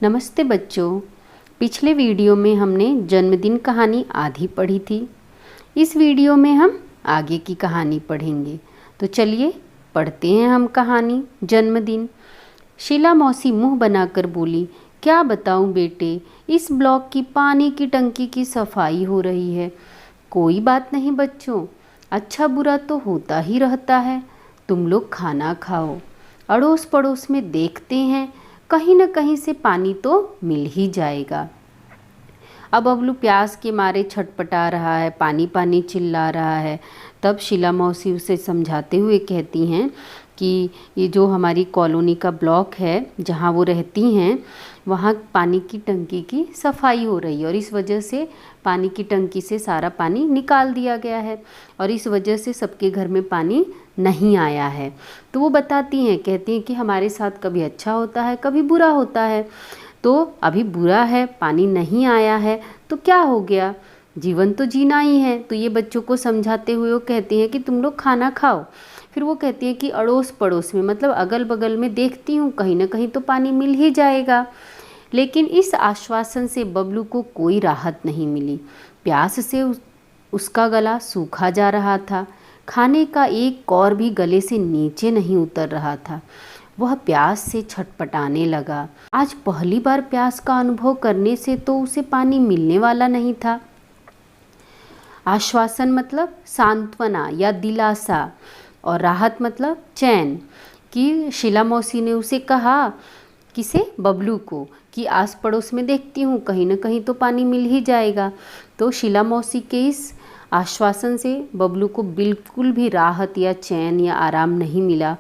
नमस्ते बच्चों। पिछले वीडियो में हमने जन्मदिन कहानी आधी पढ़ी थी। इस वीडियो में हम आगे की कहानी पढ़ेंगे। तो चलिए पढ़ते हैं हम कहानी जन्मदिन। शीला मौसी मुंह बनाकर बोली, क्या बताऊं बेटे, इस ब्लॉक की पानी की टंकी की सफाई हो रही है। कोई बात नहीं बच्चों, अच्छा बुरा तो होता ही रहता है। तुम लोग खाना खाओ, अड़ोस पड़ोस में देखते हैं, कहीं न कहीं से पानी तो मिल ही जाएगा। अब बबलू प्यास के मारे छटपटा रहा है, पानी पानी चिल्ला रहा है। तब शीला मौसी उसे समझाते हुए कहती हैं कि ये जो हमारी कॉलोनी का ब्लॉक है जहाँ वो रहती हैं, वहाँ पानी की टंकी की सफाई हो रही है और इस वजह से पानी की टंकी से सारा पानी निकाल दिया गया है और इस वजह से सबके घर में पानी नहीं आया है। तो वो बताती हैं, कहती हैं कि हमारे साथ कभी अच्छा होता है, कभी बुरा होता है। तो अभी बुरा है, पानी नहीं आया है, तो क्या हो गया, जीवन तो जीना ही है। तो ये बच्चों को समझाते हुए वो कहती हैं कि तुम लोग खाना खाओ। फिर वो कहती हैं कि अड़ोस पड़ोस में, मतलब अगल बगल में देखती हूँ, कहीं ना कहीं तो पानी मिल ही जाएगा। लेकिन इस आश्वासन से बबलू को कोई राहत नहीं मिली। प्यास से उसका गला सूखा जा रहा था। खाने का एक कौर भी गले से नीचे नहीं उतर रहा था। वह प्यास से छटपटाने लगा। आज पहली बार प्यास का अनुभव करने से तो उसे पानी मिलने वाला नहीं था। आश्वासन मतलब सांत्वना या दिलासा और राहत मतलब चैन। कि शीला मौसी ने उसे कहा, किसे, बबलू को, कि आस पड़ोस में देखती हूँ, कहीं ना कहीं तो पानी मिल ही जाएगा। तो शीला मौसी के इस आश्वासन से बबलू को बिल्कुल भी राहत या चैन या आराम नहीं मिला।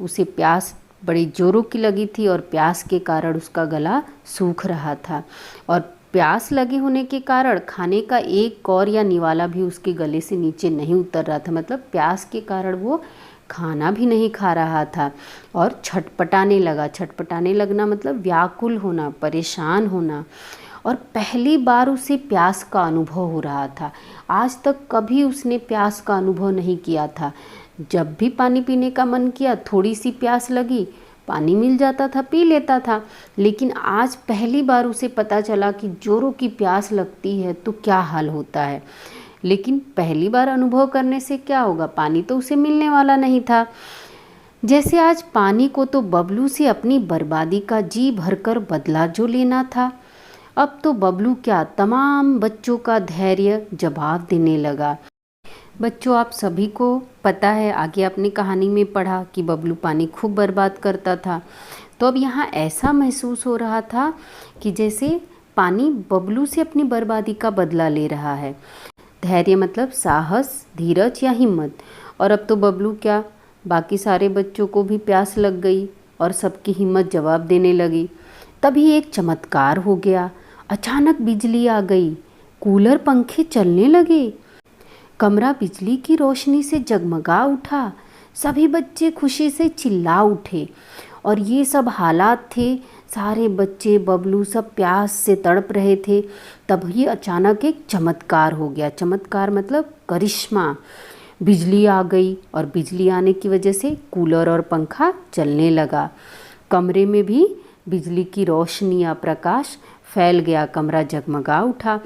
उसे प्यास बड़ी ज़ोरों की लगी थी और प्यास के कारण उसका गला सूख रहा था और प्यास लगे होने के कारण खाने का एक कौर या निवाला भी उसके गले से नीचे नहीं उतर रहा था। मतलब प्यास के कारण वो खाना भी नहीं खा रहा था और छटपटाने लगा। छटपटाने लगना मतलब व्याकुल होना, परेशान होना। और पहली बार उसे प्यास का अनुभव हो रहा था। आज तक कभी उसने प्यास का अनुभव नहीं किया था। जब भी पानी पीने का मन किया, थोड़ी सी प्यास लगी, पानी मिल जाता था, पी लेता था। लेकिन आज पहली बार उसे पता चला कि जोरों की प्यास लगती है तो क्या हाल होता है। लेकिन पहली बार अनुभव करने से क्या होगा, पानी तो उसे मिलने वाला नहीं था। जैसे आज पानी को तो बबलू से अपनी बर्बादी का जी भरकर बदला जो लेना था। अब तो बबलू क्या, तमाम बच्चों का धैर्य जवाब देने लगा। बच्चों, आप सभी को पता है, आगे आपने कहानी में पढ़ा कि बबलू पानी खूब बर्बाद करता था। तो अब यहाँ ऐसा महसूस हो रहा था कि जैसे पानी बबलू से अपनी बर्बादी का बदला ले रहा है। धैर्य मतलब साहस, धीरज या हिम्मत। और अब तो बबलू क्या, बाकी सारे बच्चों को भी प्यास लग गई और सबकी हिम्मत जवाब देने लगी। तभी एक चमत्कार हो गया। अचानक बिजली आ गई, कूलर पंखे चलने लगे, कमरा बिजली की रोशनी से जगमगा उठा। सभी बच्चे खुशी से चिल्ला उठे और ये सब हालात थे। सारे बच्चे, बबलू, सब प्यास से तड़प रहे थे। तभी अचानक एक चमत्कार हो गया। चमत्कार मतलब करिश्मा। बिजली आ गई और बिजली आने की वजह से कूलर और पंखा चलने लगा। कमरे में भी बिजली की रोशनी या प्रकाश फैल गया, कमरा जगमगा उठा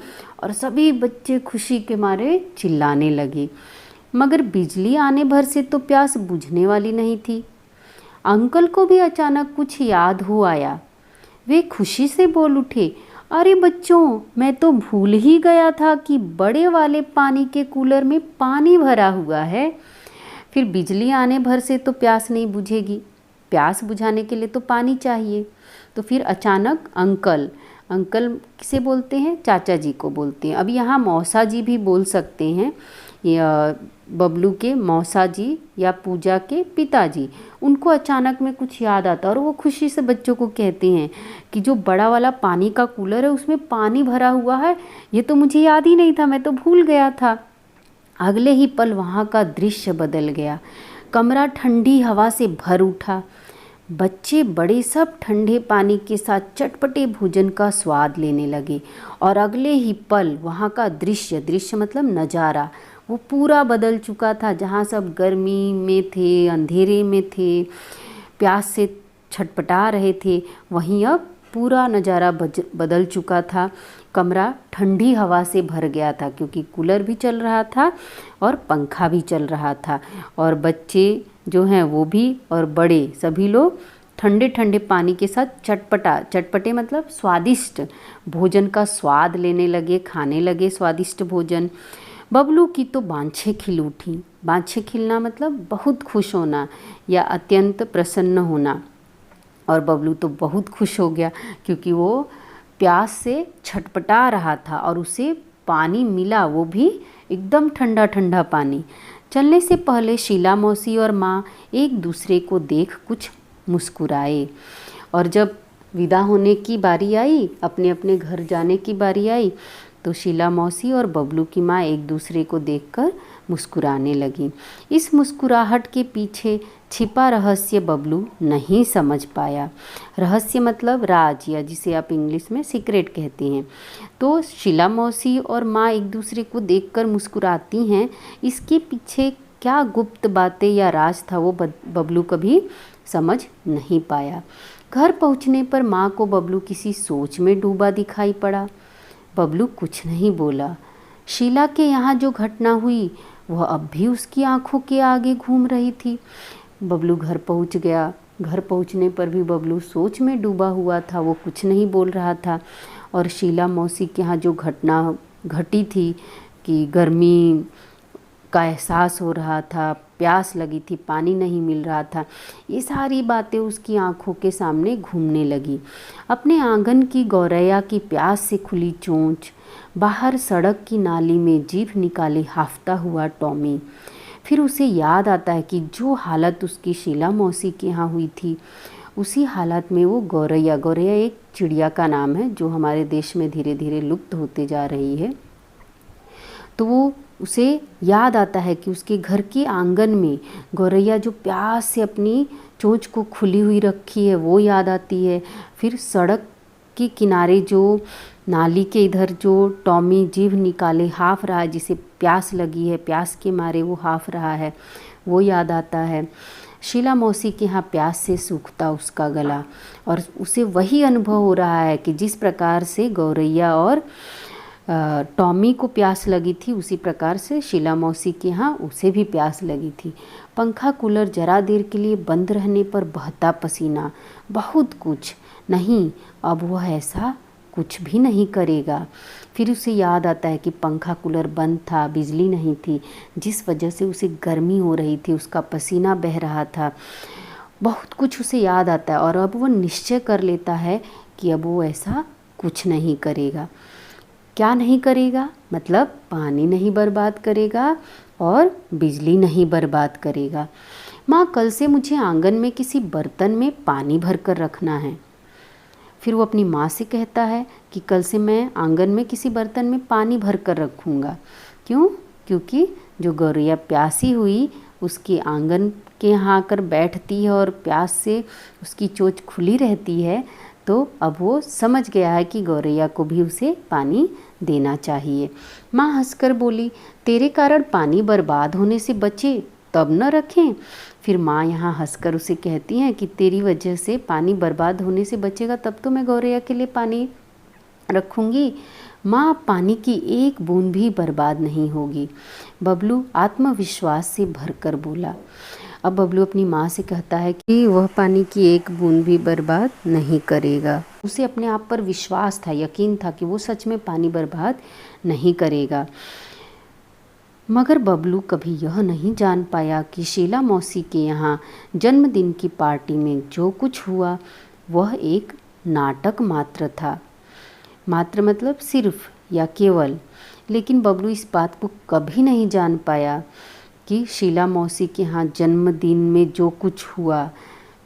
और सभी बच्चे खुशी के मारे चिल्लाने लगे। मगर बिजली आने भर से तो प्यास बुझने वाली नहीं थी। अंकल को भी अचानक कुछ याद हो आया। वे खुशी से बोल उठे, अरे बच्चों, मैं तो भूल ही गया था कि बड़े वाले पानी के कूलर में पानी भरा हुआ है। फिर बिजली आने भर से तो प्यास नहीं बुझेगी, प्यास बुझाने के लिए तो पानी चाहिए। तो फिर अचानक अंकल, अंकल किसे बोलते हैं, चाचा जी को बोलते हैं। अब यहाँ मौसा जी भी बोल सकते हैं, या बबलू के मौसा जी या पूजा के पिताजी। उनको अचानक में कुछ याद आता है और वो खुशी से बच्चों को कहते हैं कि जो बड़ा वाला पानी का कूलर है उसमें पानी भरा हुआ है, ये तो मुझे याद ही नहीं था, मैं तो भूल गया था। अगले ही पल वहाँ का दृश्य बदल गया। कमरा ठंडी हवा से भर उठा। बच्चे बड़े सब ठंडे पानी के साथ चटपटे भोजन का स्वाद लेने लगे और अगले ही पल वहाँ का दृश्य, दृश्य मतलब नज़ारा, वो पूरा बदल चुका था। जहाँ सब गर्मी में थे, अंधेरे में थे, प्यास से छटपटा रहे थे, वहीं अब पूरा नज़ारा बदल चुका था। कमरा ठंडी हवा से भर गया था क्योंकि कूलर भी चल रहा था और पंखा भी चल रहा था, और बच्चे जो हैं वो भी और बड़े सभी लोग ठंडे ठंडे पानी के साथ चटपटे मतलब स्वादिष्ट भोजन का स्वाद लेने लगे, खाने लगे स्वादिष्ट भोजन। बबलू की तो बाँछें खिल उठी। बाँछें खिलना मतलब बहुत खुश होना या अत्यंत प्रसन्न होना। और बबलू तो बहुत खुश हो गया क्योंकि वो प्यास से छटपटा रहा था और उसे पानी मिला, वो भी एकदम ठंडा ठंडा पानी। चलने से पहले शीला मौसी और माँ एक दूसरे को देख कुछ मुस्कुराए, और जब विदा होने की बारी आई, अपने अपने घर जाने की बारी आई, तो शीला मौसी और बबलू की माँ एक दूसरे को देखकर मुस्कुराने लगी। इस मुस्कुराहट के पीछे छिपा रहस्य बबलू नहीं समझ पाया। रहस्य मतलब राज, या जिसे आप इंग्लिश में सीक्रेट कहते हैं। तो शीला मौसी और माँ एक दूसरे को देखकर मुस्कुराती हैं, इसके पीछे क्या गुप्त बातें या राज था वो बबलू कभी समझ नहीं पाया। घर पहुँचने पर माँ को बबलू किसी सोच में डूबा दिखाई पड़ा। बबलू कुछ नहीं बोला। शीला के यहाँ जो घटना हुई वह अब भी उसकी आंखों के आगे घूम रही थी। बबलू घर पहुँच गया। घर पहुँचने पर भी बबलू सोच में डूबा हुआ था, वो कुछ नहीं बोल रहा था। और शीला मौसी के यहाँ जो घटना घटी थी कि गर्मी का एहसास हो रहा था, प्यास लगी थी, पानी नहीं मिल रहा था, ये सारी बातें उसकी आंखों के सामने घूमने लगी। अपने आंगन की गौरैया की प्यास से खुली चोंच, बाहर सड़क की नाली में जीभ निकाले हाफता हुआ टॉमी। फिर उसे याद आता है कि जो हालत उसकी शीला मौसी के यहाँ हुई थी, उसी हालत में वो गौरैया एक चिड़िया का नाम है जो हमारे देश में धीरे धीरे लुप्त होते जा रही है। तो वो उसे याद आता है कि उसके घर के आंगन में गौरैया जो प्यास से अपनी चोंच को खुली हुई रखी है वो याद आती है। फिर सड़क के किनारे जो नाली के इधर जो टॉमी जीभ निकाले हाफ रहा है, जिसे प्यास लगी है, प्यास के मारे वो हाफ रहा है, वो याद आता है। शीला मौसी के यहाँ प्यास से सूखता उसका गला, और उसे वही अनुभव हो रहा है कि जिस प्रकार से गौरैया और टॉमी को प्यास लगी थी, उसी प्रकार से शीला मौसी के यहाँ उसे भी प्यास लगी थी। पंखा कूलर जरा देर के लिए बंद रहने पर बहता पसीना, बहुत कुछ नहीं, अब वह ऐसा कुछ भी नहीं करेगा। फिर उसे याद आता है कि पंखा कूलर बंद था, बिजली नहीं थी, जिस वजह से उसे गर्मी हो रही थी, उसका पसीना बह रहा था। बहुत कुछ उसे याद आता है और अब वो निश्चय कर लेता है कि अब वो ऐसा कुछ नहीं करेगा। क्या नहीं करेगा? मतलब पानी नहीं बर्बाद करेगा और बिजली नहीं बर्बाद करेगा। माँ, कल से मुझे आंगन में किसी बर्तन में पानी भर कर रखना है। फिर वो अपनी माँ से कहता है कि कल से मैं आंगन में किसी बर्तन में पानी भर कर रखूँगा। क्यों? क्योंकि जो गौरैया प्यासी हुई उसके आंगन के यहाँ आकर बैठती है और प्यास से उसकी चोंच खुली रहती है, तो अब वो समझ गया है कि गौरैया को भी उसे पानी देना चाहिए। माँ हंसकर बोली, तेरे कारण पानी बर्बाद होने से बचे तब न रखें। फिर माँ यहाँ हंसकर उसे कहती हैं कि तेरी वजह से पानी बर्बाद होने से बचेगा तब तो मैं गौरैया के लिए पानी रखूँगी। माँ, पानी की एक बूंद भी बर्बाद नहीं होगी। बबलू आत्मविश्वास से भरकर बोला। अब बबलू अपनी माँ से कहता है कि वह पानी की एक बूंद भी बर्बाद नहीं करेगा। उसे अपने आप पर विश्वास था, यकीन था कि वो सच में पानी बर्बाद नहीं करेगा। मगर बबलू कभी यह नहीं जान पाया कि शीला मौसी के यहाँ जन्मदिन की पार्टी में जो कुछ हुआ वह एक नाटक मात्र था। मात्र मतलब सिर्फ या केवल। लेकिन बबलू इस बात को कभी नहीं जान पाया कि शीला मौसी के यहाँ जन्मदिन में जो कुछ हुआ,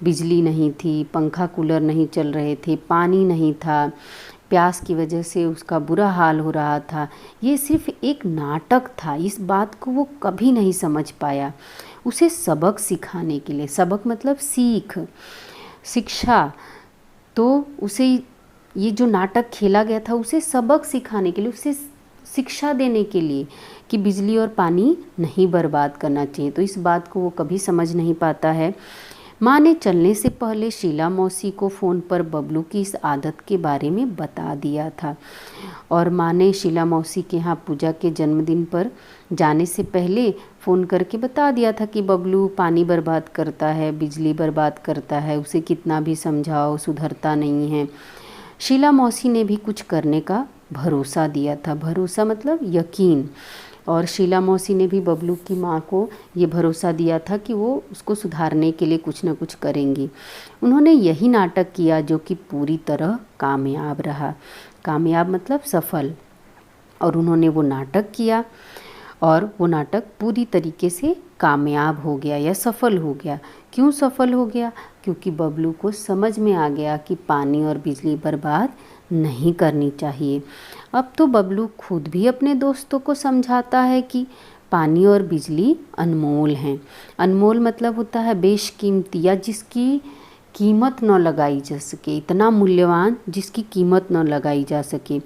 बिजली नहीं थी, पंखा कूलर नहीं चल रहे थे, पानी नहीं था, प्यास की वजह से उसका बुरा हाल हो रहा था, ये सिर्फ एक नाटक था। इस बात को वो कभी नहीं समझ पाया। उसे सबक सिखाने के लिए, सबक मतलब सीख, शिक्षा, तो उसे ये जो नाटक खेला गया था उसे सबक सिखाने के लिए, उसे शिक्षा देने के लिए कि बिजली और पानी नहीं बर्बाद करना चाहिए। तो इस बात को वो कभी समझ नहीं पाता है। माँ ने चलने से पहले शीला मौसी को फ़ोन पर बबलू की इस आदत के बारे में बता दिया था। और माँ ने शीला मौसी के यहाँ पूजा के जन्मदिन पर जाने से पहले फ़ोन करके बता दिया था कि बबलू पानी बर्बाद करता है, बिजली बर्बाद करता है, उसे कितना भी समझाओ सुधरता नहीं है। शीला मौसी ने भी कुछ करने का भरोसा दिया था। भरोसा मतलब यकीन। और शीला मौसी ने भी बबलू की माँ को ये भरोसा दिया था कि वो उसको सुधारने के लिए कुछ न कुछ करेंगी। उन्होंने यही नाटक किया जो कि पूरी तरह कामयाब रहा। कामयाब मतलब सफल। और उन्होंने वो नाटक किया और वो नाटक पूरी तरीके से कामयाब हो गया या सफल हो गया। क्यों सफल हो गया? क्योंकि बबलू को समझ में आ गया कि पानी और बिजली बर्बाद नहीं करनी चाहिए। अब तो बबलू खुद भी अपने दोस्तों को समझाता है कि पानी और बिजली अनमोल हैं। अनमोल मतलब होता है बेशकीमती या जिसकी कीमत न लगाई जा सके, इतना मूल्यवान जिसकी कीमत न लगाई जा सके।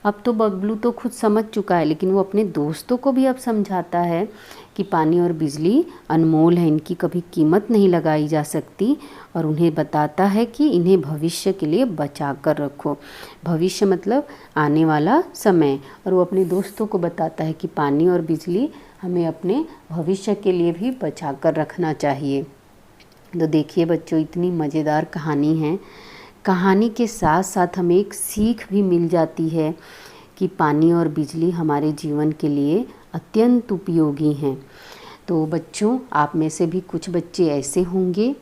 अब तो बबलू तो खुद समझ चुका है, लेकिन वो अपने दोस्तों को भी अब समझाता है कि पानी और बिजली अनमोल है, इनकी कभी कीमत नहीं लगाई जा सकती। और उन्हें बताता है कि इन्हें भविष्य के लिए बचा कर रखो। भविष्य मतलब आने वाला समय। और वो अपने दोस्तों को बताता है कि पानी और बिजली हमें अपने भविष्य के लिए भी बचा कर रखना चाहिए। तो देखिए बच्चों, इतनी मज़ेदार कहानी है। कहानी के साथ साथ हमें एक सीख भी मिल जाती है कि पानी और बिजली हमारे जीवन के लिए अत्यंत उपयोगी हैं। तो बच्चों, आप में से भी कुछ बच्चे ऐसे होंगे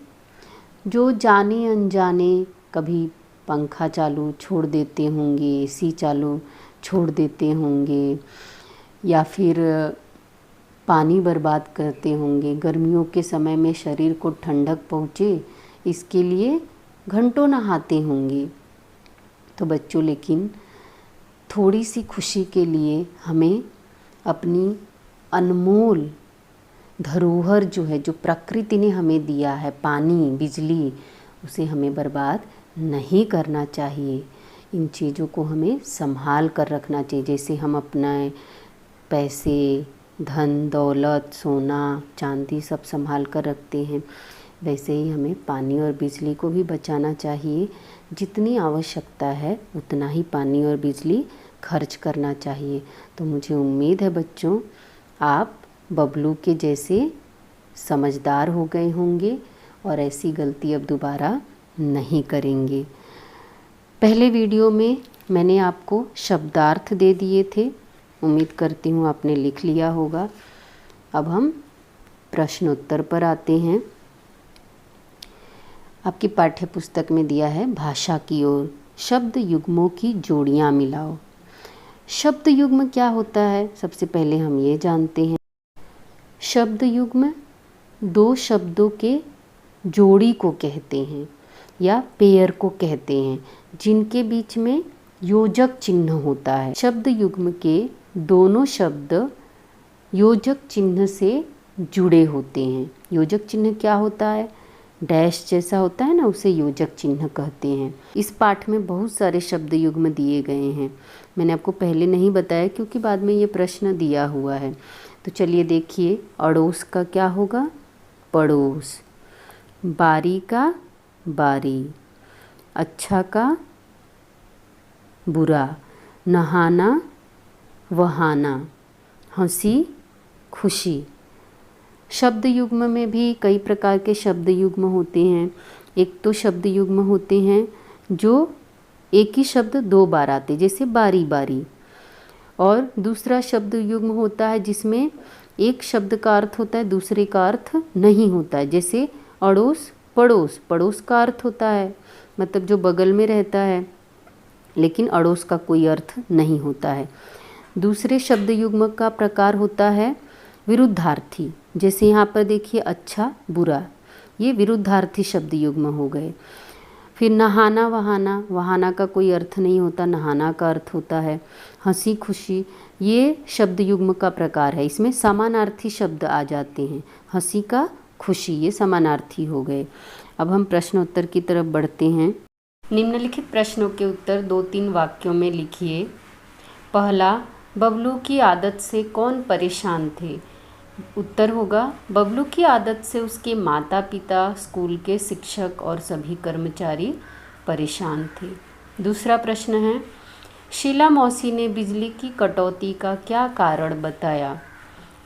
जो जाने अनजाने कभी पंखा चालू छोड़ देते होंगे, एसी चालू छोड़ देते होंगे, या फिर पानी बर्बाद करते होंगे। गर्मियों के समय में शरीर को ठंडक पहुँचे इसके लिए घंटों नहाते होंगे। तो बच्चों, लेकिन थोड़ी सी खुशी के लिए हमें अपनी अनमोल धरोहर जो है, जो प्रकृति ने हमें दिया है, पानी बिजली, उसे हमें बर्बाद नहीं करना चाहिए। इन चीज़ों को हमें संभाल कर रखना चाहिए। जैसे हम अपना पैसे, धन दौलत, सोना चांदी सब संभाल कर रखते हैं, वैसे ही हमें पानी और बिजली को भी बचाना चाहिए। जितनी आवश्यकता है उतना ही पानी और बिजली खर्च करना चाहिए। तो मुझे उम्मीद है बच्चों, आप बबलू के जैसे समझदार हो गए होंगे और ऐसी गलती अब दोबारा नहीं करेंगे। पहले वीडियो में मैंने आपको शब्दार्थ दे दिए थे, उम्मीद करती हूँ आपने लिख लिया होगा। अब हम प्रश्नोत्तर पर आते हैं। आपकी पाठ्य पुस्तक में दिया है भाषा की ओर, शब्द युग्मों की जोड़ियाँ मिलाओ। शब्द युग्म क्या होता है? सबसे पहले हम ये जानते हैं। शब्द युग्म दो शब्दों के जोड़ी को कहते हैं या पेयर को कहते हैं, जिनके बीच में योजक चिन्ह होता है। शब्द युग्म के दोनों शब्द योजक चिन्ह से जुड़े होते हैं। योजक चिन्ह क्या होता है? डैश जैसा होता है ना, उसे योजक चिन्ह कहते हैं। इस पाठ में बहुत सारे शब्द युग्म दिए गए हैं। मैंने आपको पहले नहीं बताया क्योंकि बाद में ये प्रश्न दिया हुआ है। तो चलिए देखिए, अड़ोस का क्या होगा? पड़ोस। बारी का बारी। अच्छा का बुरा। नहाना वहाना। हंसी खुशी। शब्द युग्म में भी कई प्रकार के शब्द युग्म होते हैं। एक तो शब्द युग्म होते हैं जो एक ही शब्द दो बार आते, जैसे बारी बारी। और दूसरा शब्द युग्म होता है जिसमें एक शब्द का अर्थ होता है, दूसरे का अर्थ नहीं होता है, जैसे अड़ोस पड़ोस। पड़ोस का अर्थ होता है मतलब जो बगल में रहता है, लेकिन अड़ोस का कोई अर्थ नहीं होता है। दूसरे शब्द युग्म का प्रकार होता है विरुद्धार्थी। जैसे यहाँ पर देखिए अच्छा बुरा, ये विरुद्धार्थी शब्द युग्म हो गए। फिर नहाना वहाना। वहाना का कोई अर्थ नहीं होता, नहाना का अर्थ होता है। हंसी खुशी, ये शब्द युग्म का प्रकार है। इसमें समानार्थी शब्द आ जाते हैं। हंसी का खुशी, ये समानार्थी हो गए। अब हम प्रश्नोत्तर की तरफ बढ़ते हैं। निम्नलिखित प्रश्नों के उत्तर 2-3 वाक्यों में लिखिए। पहला, बबलू की आदत से कौन परेशान थे? उत्तर होगा बबलू की आदत से उसके माता पिता, स्कूल के शिक्षक और सभी कर्मचारी परेशान थे। दूसरा प्रश्न है, शीला मौसी ने बिजली की कटौती का क्या कारण बताया?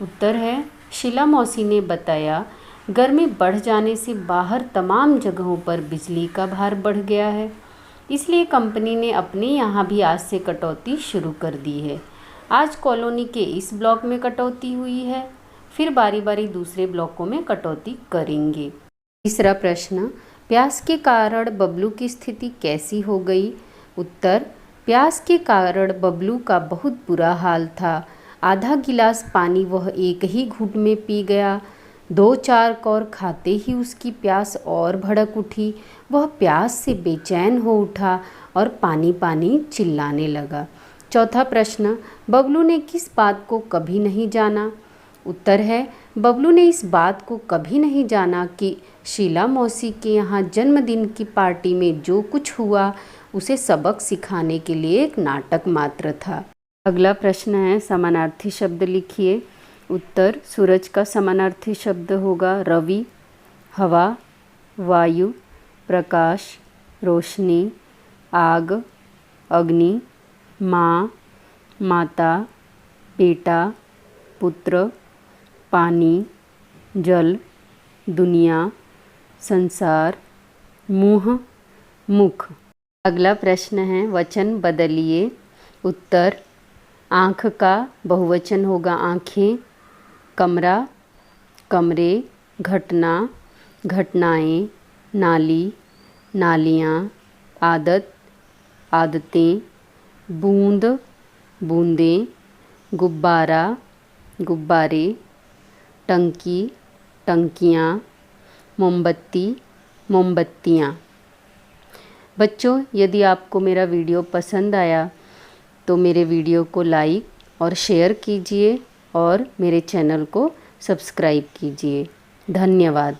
उत्तर है, शीला मौसी ने बताया गर्मी बढ़ जाने से बाहर तमाम जगहों पर बिजली का भार बढ़ गया है, इसलिए कंपनी ने अपने यहाँ भी आज से कटौती शुरू कर दी है। आज कॉलोनी के इस ब्लॉक में कटौती हुई है, फिर बारी बारी दूसरे ब्लॉकों में कटौती करेंगे। तीसरा प्रश्न, प्यास के कारण बबलू की स्थिति कैसी हो गई? उत्तर, प्यास के कारण बबलू का बहुत बुरा हाल था। आधा गिलास पानी वह एक ही घूंट में पी गया। 2-4 कौर खाते ही उसकी प्यास और भड़क उठी। वह प्यास से बेचैन हो उठा और पानी पानी चिल्लाने लगा। चौथा प्रश्न, बबलू ने किस बात को कभी नहीं जाना? उत्तर है, बबलू ने इस बात को कभी नहीं जाना कि शीला मौसी के यहाँ जन्मदिन की पार्टी में जो कुछ हुआ उसे सबक सिखाने के लिए एक नाटक मात्र था। अगला प्रश्न है, समानार्थी शब्द लिखिए। उत्तर, सूरज का समानार्थी शब्द होगा रवि, हवा, वायु, प्रकाश, रोशनी, आग, अग्नि, माँ, माता, बेटा, पुत्र, पानी, जल, दुनिया, संसार, मुँह, मुख। अगला प्रश्न है, वचन बदलिए। उत्तर, आँख का बहुवचन होगा आँखें, कमरा, कमरे, घटना, घटनाएं, नाली, नालियाँ, आदत, आदतें, बूंद, बूंदें, गुब्बारा, गुब्बारे, टंकी, टंकियाँ, मोमबत्ती, मोमबत्तियाँ। बच्चों, यदि आपको मेरा वीडियो पसंद आया तो मेरे वीडियो को लाइक और शेयर कीजिए और मेरे चैनल को सब्सक्राइब कीजिए। धन्यवाद।